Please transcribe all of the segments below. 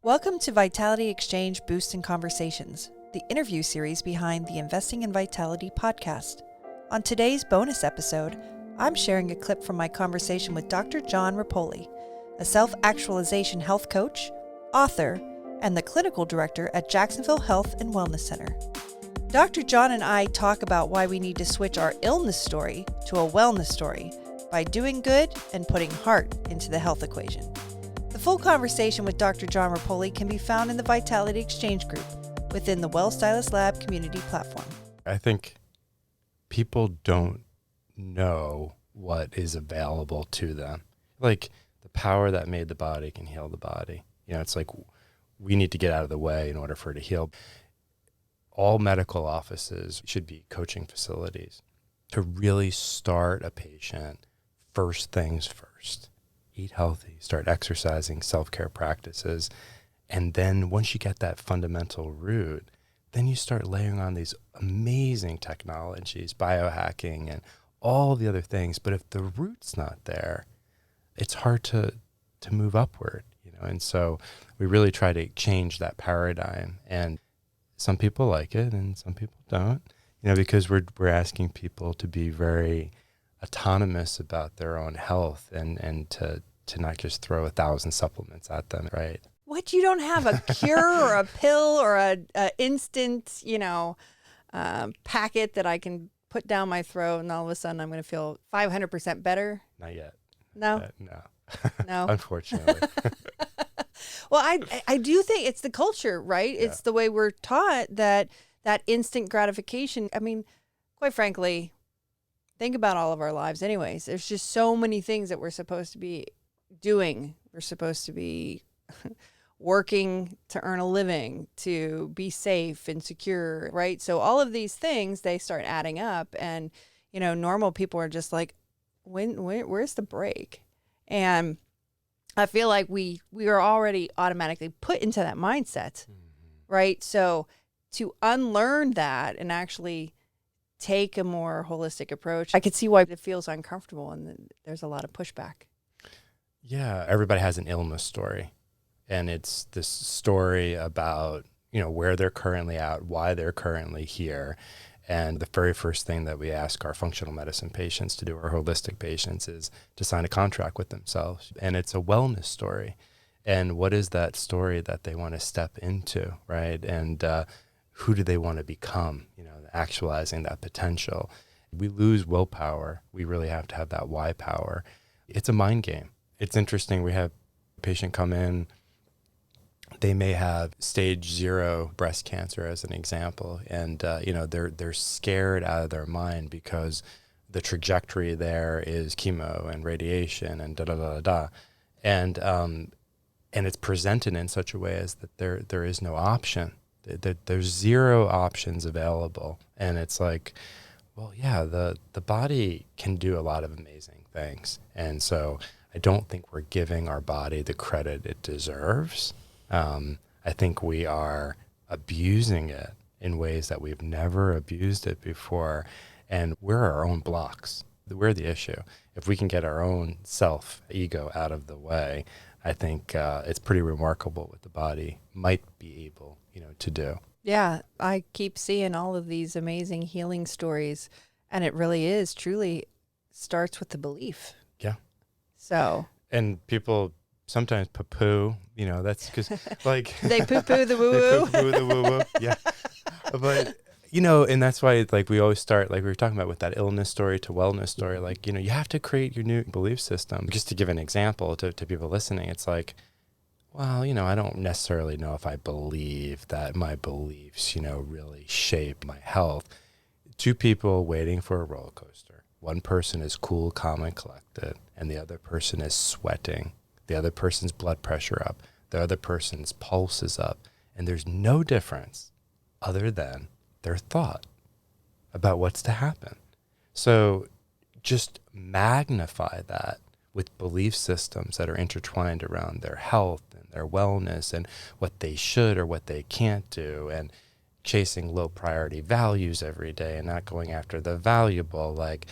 Welcome to Vitality Exchange Boost and Conversations, the interview series behind the Investing in Vitality podcast. On today's bonus episode, I'm sharing a clip from my conversation with Dr. Jon Repole, a self-actualization health coach, author, and the clinical director at Jacksonville Health and Wellness Center. Dr. Jon and I talk about why we need to switch our illness story to a wellness story by doing good and putting heart into the health equation. The full conversation with Dr. Jon Repole can be found in the Vitality Exchange group within the WellStylist Lab community platform. I think people don't know what is available to them. Like the power that made the body can heal the body. You know, it's like we need to get out of the way in order for it to heal. All medical offices should be coaching facilities to really start a patient first things first. Eat healthy, start exercising, self-care practices. And then once you get that fundamental root, then you start layering on these amazing technologies, biohacking and all the other things. But if the root's not there, it's hard to move upward, you know. And so we really try to change that paradigm. And some people like it and some people don't, you know, because we're asking people to be very autonomous about their own health and to not just throw 1,000 supplements at them, right? What, you don't have a cure or a pill or a instant, packet that I can put down my throat and all of a sudden I'm going to feel 500% better? Not yet. No? No. No? Unfortunately. Well, I do think it's the culture, right? Yeah. It's the way we're taught that instant gratification. I mean, quite frankly, think about all of our lives anyways. There's just so many things that we're supposed to be doing. We're supposed to be working to earn a living, to be safe and secure, right? So all of these things, they start adding up, and normal people are just like, where's the break? And I feel like we are already automatically put into that mindset, right? So to unlearn that and actually take a more holistic approach, I could see why it feels uncomfortable and there's a lot of pushback. Yeah, everybody has an illness story, and it's this story about, where they're currently at, why they're currently here. And the very first thing that we ask our functional medicine patients to do, our holistic patients, is to sign a contract with themselves. And it's a wellness story. And what is that story that they want to step into, right? And who do they want to become, actualizing that potential. We lose willpower. We really have to have that why power. It's a mind game. It's interesting. We have a patient come in. They may have stage 0 breast cancer as an example. And, they're scared out of their mind because the trajectory there is chemo and radiation and da-da-da-da-da. And it's presented in such a way as that there is no option. There's 0 options available. And it's like, well, yeah, the body can do a lot of amazing things. And so I don't think we're giving our body the credit it deserves. I think we are abusing it in ways that we've never abused it before. And we're our own blocks. We're the issue. If we can get our own ego out of the way, I think it's pretty remarkable what the body might be able, to do. Yeah, I keep seeing all of these amazing healing stories, and it really truly starts with the belief. Yeah. So. And people sometimes poo-poo, that's because like. They poo-poo the woo-woo. They poo-poo the woo-woo, yeah. But, and that's why we always start, like we were talking about with that illness story to wellness story, like, you have to create your new belief system. Just to give an example to people listening, it's like, well, I don't necessarily know if I believe that my beliefs, really shape my health. 2 people waiting for a roller coaster. One person is cool, calm, and collected, and the other person is sweating. The other person's blood pressure up. The other person's pulse is up. And there's no difference other than their thought about what's to happen. So just magnify that with belief systems that are intertwined around their health and their wellness and what they should or what they can't do, and chasing low priority values every day and not going after the valuable. Like,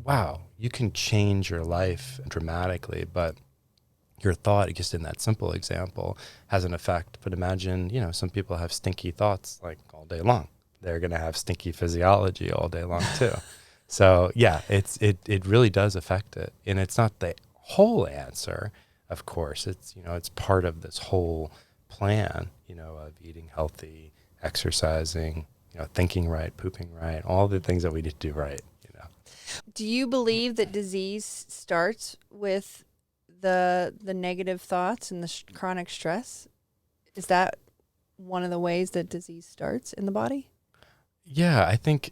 wow, you can change your life dramatically. But your thought, just in that simple example, has an effect. But imagine, some people have stinky thoughts like all day long. They're going to have stinky physiology all day long too. So yeah, it really does affect it. And it's not the whole answer, of course. It's, it's part of this whole plan, of eating healthy, exercising, thinking right, pooping right, all the things that we need to do right. Do you believe that disease starts with the negative thoughts and the chronic stress? Is that one of the ways that disease starts in the body? Yeah, I think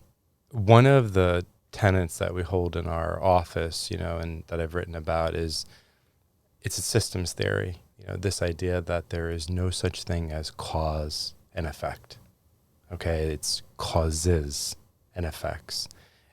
one of the tenets that we hold in our office, and that I've written about it's a systems theory. This idea that there is no such thing as cause and effect. Okay, it's causes and effects.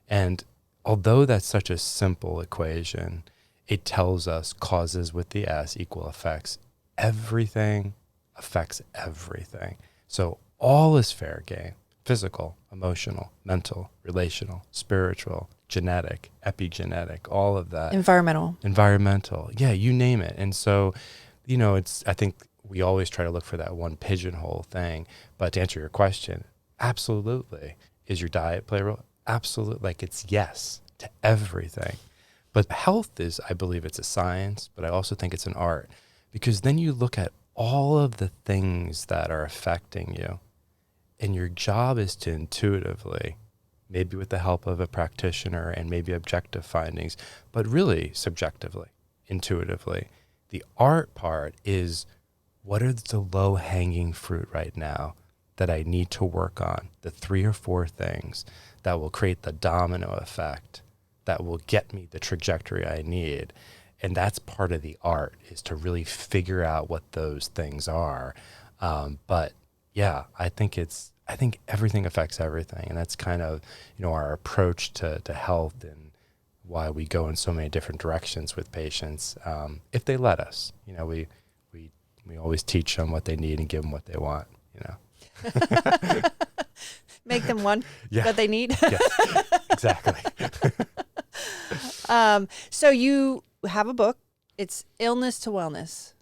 And although that's such a simple equation, it tells us causes with the S equal effects. Everything affects everything. So all is fair game: physical, emotional, mental, relational, spiritual, genetic, epigenetic, all of that. Environmental. Yeah, you name it. And so, I think we always try to look for that one pigeonhole thing. But to answer your question, absolutely. Is your diet play a role? Absolutely. Like, it's yes to everything. But health is, I believe it's a science, but I also think it's an art, because then you look at all of the things that are affecting you, and your job is to intuitively, maybe with the help of a practitioner and maybe objective findings, but really subjectively, intuitively. The art part is, what are the low-hanging fruit right now that I need to work on? The 3 or 4 things that will create the domino effect that will get me the trajectory I need. And that's part of the art, is to really figure out what those things are. But yeah, I think everything affects everything. And that's kind of, our approach to health, and why we go in so many different directions with patients. If they let us, we always teach them what they need and give them what they want, Make them one that they need. Yes, exactly. So you have a book. It's Illness to Wellness.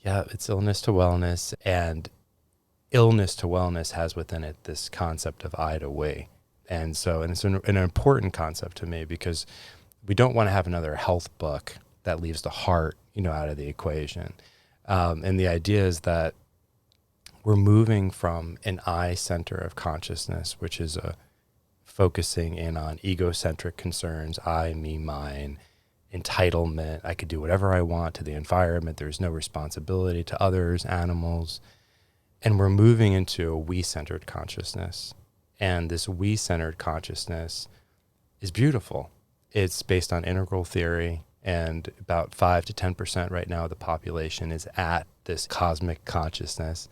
Yeah, it's Illness to Wellness. And Illness to Wellness has within it this concept of I to we. And it's an important concept to me, because we don't want to have another health book that leaves the heart, out of the equation. And the idea is that we're moving from an I center of consciousness, which is focusing in on egocentric concerns, I, me, mine, entitlement. I could do whatever I want to the environment. There's no responsibility to others, animals. And we're moving into a we-centered consciousness. And this we-centered consciousness is beautiful. It's based on integral theory, and about 5 to 10% right now of the population is at this cosmic consciousness,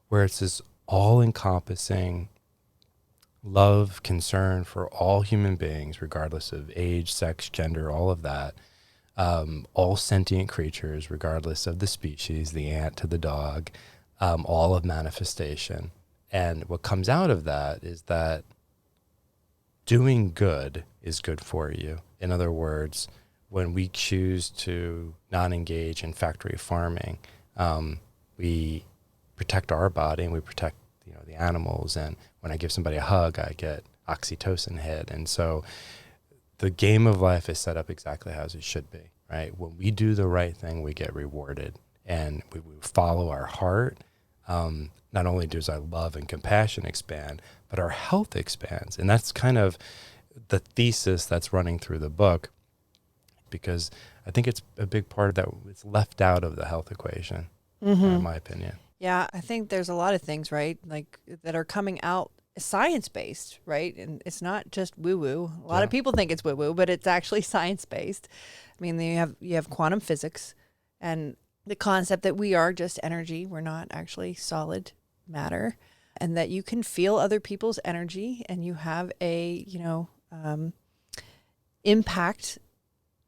where it's this all-encompassing love, concern for all human beings, regardless of age, sex, gender, all of that. All sentient creatures, regardless of the species, the ant to the dog, all of manifestation. And what comes out of that is that doing good is good for you. In other words, when we choose to not engage in factory farming, we protect our body, and we protect the animals. And when I give somebody a hug, I get oxytocin hit. And so the game of life is set up exactly as it should be, right? When we do the right thing, we get rewarded, and we follow our heart. Not only does our love and compassion expand, but our health expands. And that's kind of the thesis that's running through the book, because I think it's a big part of that. It's left out of the health equation, in my opinion. Yeah, I think there's a lot of things, right, like that are coming out science-based, right? And it's not just woo-woo. A lot of people think it's woo-woo, but it's actually science-based. I mean, you have quantum physics, and the concept that we are just energy. We're not actually solid matter, and that you can feel other people's energy, and you have a, impact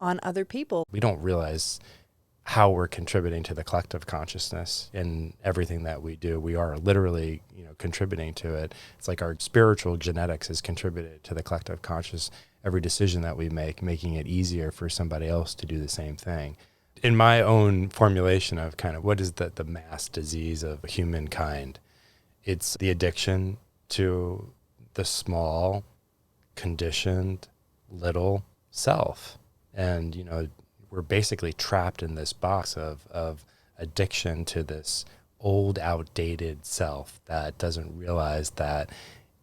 on other people. We don't realize how we're contributing to the collective consciousness in everything that we do. We are literally, contributing to it. It's like our spiritual genetics has contributed to the collective conscious. Every decision that we make, making it easier for somebody else to do the same thing. in my own formulation of kind of what is the mass disease of humankind, it's the addiction to the small, conditioned, little self. And, you know, we're basically trapped in this box of addiction to this old, outdated self that doesn't realize that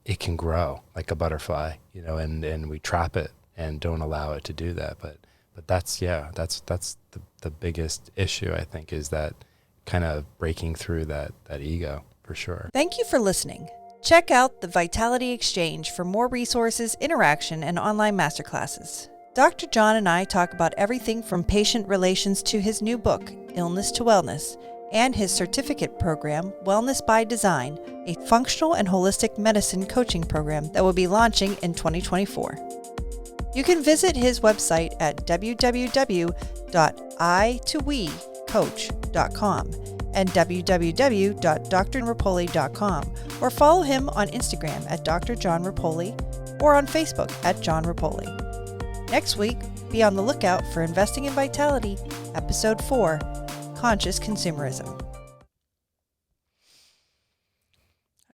it can grow like a butterfly, you know, and we trap it and don't allow it to do that. But that's the biggest issue, I think, is that kind of breaking through that ego, for sure. Thank you for listening. Check out the Vitality Exchange for more resources, interaction, and online masterclasses. Dr. Jon and I talk about everything from patient relations to his new book, Illness to Wellness, and his certificate program, Wellness by Design, a functional and holistic medicine coaching program that will be launching in 2024. You can visit his website at www.I-llness.com and www.drrepole.com, or follow him on Instagram at Dr. Jon Repole or on Facebook at Jon Repole. Next week, be on the lookout for Investing in Vitality, Episode 4, Conscious Consumerism.